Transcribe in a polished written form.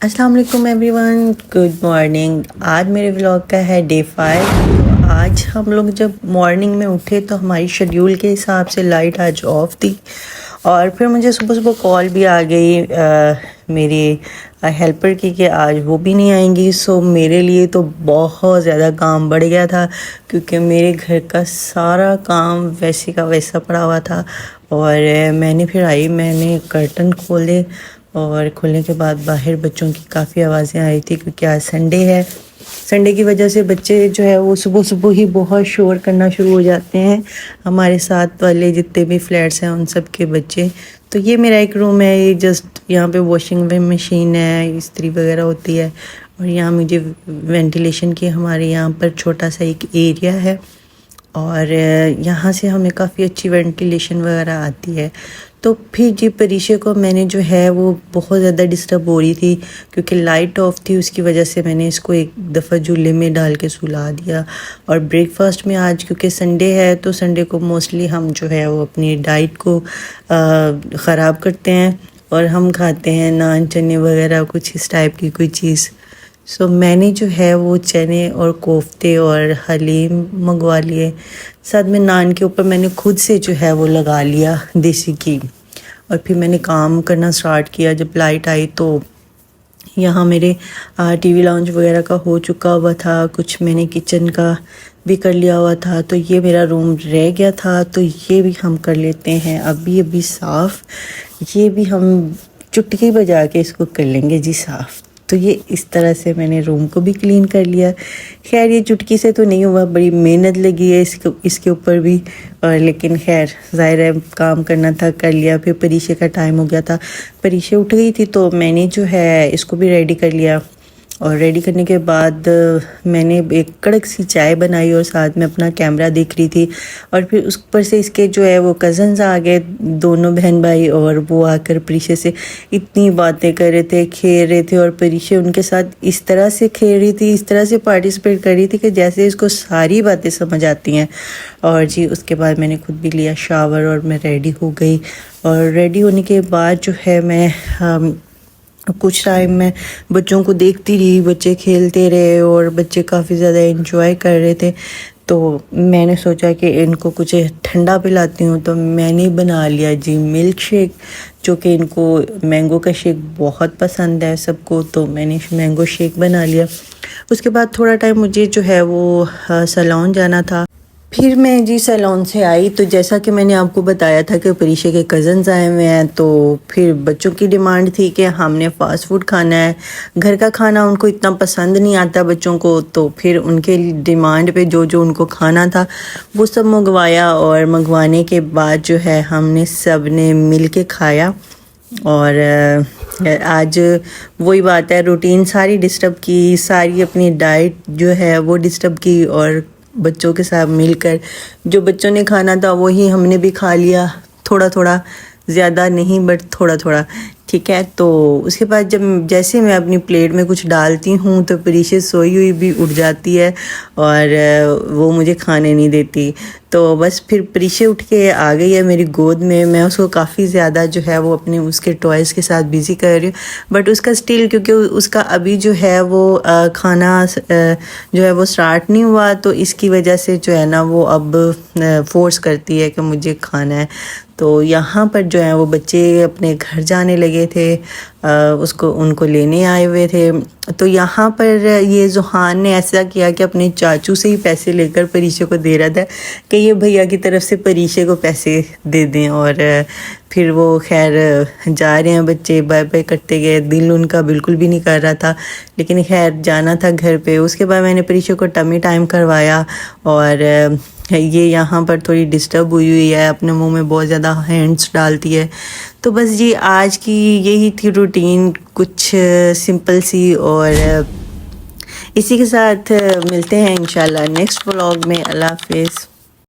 अस्सलाम वालेकुम everyone, good morning. आज मेरे व्लॉग का है डे 5। तो आज हम लोग जब मॉर्निंग में उठे तो हमारी शेड्यूल के हिसाब से लाइट आज ऑफ थी और फिर मुझे सुबह सुबह कॉल भी आ गई मेरी हेल्पर की कि आज वो भी नहीं आएंगी। सो मेरे लिए तो बहुत ज़्यादा काम बढ़ गया था क्योंकि मेरे घर का सारा काम वैसे का वैसा पड़ा हुआ था। और मैंने कर्टन खोले और खोलने के बाद बाहर बच्चों की काफ़ी आवाज़ें आ रही थी क्योंकि आज संडे है। संडे की वजह से बच्चे जो है वो सुबह सुबह ही बहुत शोर करना शुरू हो जाते हैं। हमारे साथ वाले जितने भी फ्लैट्स हैं उन सब के बच्चे। तो ये मेरा एक रूम है, ये जस्ट यहाँ पे वॉशिंग मशीन है, इस्त्री वगैरह होती है। और यहाँ मुझे वेंटिलेशन की हमारे यहाँ पर छोटा सा एक एरिया है और यहाँ से हमें काफ़ी अच्छी वेंटिलेशन वगैरह आती है। तो फिर जी परीशे को मैंने जो है वो बहुत ज़्यादा डिस्टर्ब हो रही थी क्योंकि लाइट ऑफ थी, उसकी वजह से मैंने इसको एक दफ़ा झूले में डाल के सुला दिया। और ब्रेकफास्ट में आज क्योंकि संडे है तो संडे को मोस्टली हम जो है वो अपनी डाइट को ख़राब करते हैं और हम खाते हैं नान चने वगैरह कुछ इस टाइप की कोई चीज़। सो मैंने जो है वो चने और कोफ्ते और हलीम मंगवा लिए। साथ में नान के ऊपर मैंने खुद से जो है वो लगा लिया देसी घी और फिर मैंने काम करना स्टार्ट किया। जब लाइट आई तो यहाँ मेरे टीवी लाउंज वगैरह का हो चुका हुआ था, कुछ मैंने किचन का भी कर लिया हुआ था। तो ये मेरा रूम रह गया था तो ये भी हम कर लेते हैं अभी साफ़। ये भी हम चुटकी बजा के इसको कर लेंगे जी साफ़। तो ये इस तरह से मैंने रूम को भी क्लीन कर लिया। खैर ये चुटकी से तो नहीं हुआ, बड़ी मेहनत लगी है इसके ऊपर भी। और लेकिन खैर ज़ाहिर है काम करना था, कर लिया। फिर परीक्षे का टाइम हो गया था, परीक्षे उठ गई थी तो मैंने जो है इसको भी रेडी कर लिया। और रेडी करने के बाद मैंने एक कड़क सी चाय बनाई और साथ में अपना कैमरा देख रही थी। और फिर उस पर से इसके जो है वो कज़न्स आ गए, दोनों बहन भाई, और वो आकर परीक्षे से इतनी बातें कर रहे थे, खेल रहे थे। और परीक्षे उनके साथ इस तरह से खेल रही थी, इस तरह से पार्टिसिपेट कर रही थी कि जैसे इसको सारी बातें समझ आती हैं। और जी उसके बाद मैंने खुद भी लिया शावर और मैं रेडी हो गई। और रेडी होने के बाद जो है मैं कुछ टाइम में बच्चों को देखती रही, बच्चे खेलते रहे और बच्चे काफ़ी ज़्यादा एंजॉय कर रहे थे। तो मैंने सोचा कि इनको कुछ ठंडा पिलाती हूँ, तो मैंने बना लिया जी मिल्क शेक, जो कि इनको मैंगो का शेक बहुत पसंद है सबको। तो मैंने मैंगो शेक बना लिया। उसके बाद थोड़ा टाइम मुझे जो है वो सैलून जाना था। फिर मैं जी सैलून से आई तो जैसा कि मैंने आपको बताया था कि परीशा के कज़न्स आए हुए हैं, तो फिर बच्चों की डिमांड थी कि हमने फ़ास्ट फूड खाना है। घर का खाना उनको इतना पसंद नहीं आता बच्चों को, तो फिर उनके डिमांड पे जो जो उनको खाना था वो सब मंगवाया। और मंगवाने के बाद जो है हमने सब ने मिल के खाया। और आज वही बात है, रूटीन सारी डिस्टर्ब की, सारी अपनी डाइट जो है वो डिस्टर्ब की। और बच्चों के साथ मिलकर जो बच्चों ने खाना था वही हमने भी खा लिया, थोड़ा थोड़ा, ज़्यादा नहीं बट थोड़ा थोड़ा, ठीक है। तो उसके बाद जब जैसे मैं अपनी प्लेट में कुछ डालती हूँ तो परीशा सोई हुई भी उठ जाती है और वो मुझे खाने नहीं देती। तो बस फिर परीशा उठ के आ गई है मेरी गोद में। मैं उसको काफ़ी ज़्यादा जो है वो अपने उसके टॉयज़ के साथ बिज़ी कर रही हूँ, बट उसका स्टिल क्योंकि उसका अभी जो है वो खाना जो है वो स्टार्ट नहीं हुआ, तो इसकी वजह से जो है ना वो अब फोर्स करती है कि मुझे खाना है। तो यहाँ पर जो है वो बच्चे अपने घर जाने लगे थे, उसको उनको लेने आए हुए थे। तो यहाँ पर ये जुहान ने ऐसा किया कि अपने चाचू से ही पैसे लेकर परीशा को दे रहा था कि ये भैया की तरफ से परीशा को पैसे दे दें। और फिर वो खैर जा रहे हैं बच्चे, बाय बाय करते गए। दिल उनका बिल्कुल भी नहीं कर रहा था, लेकिन खैर जाना था घर पे। उसके बाद मैंने परीशा को टमी टाइम करवाया और ये यहाँ पर थोड़ी डिस्टर्ब हुई है, अपने मुंह में बहुत ज़्यादा हैंड्स डालती है। तो बस जी आज की यही थी रूटीन, कुछ सिंपल सी। और इसी के साथ मिलते हैं इंशाल्लाह नेक्स्ट व्लॉग में। अल्लाह हाफिज़।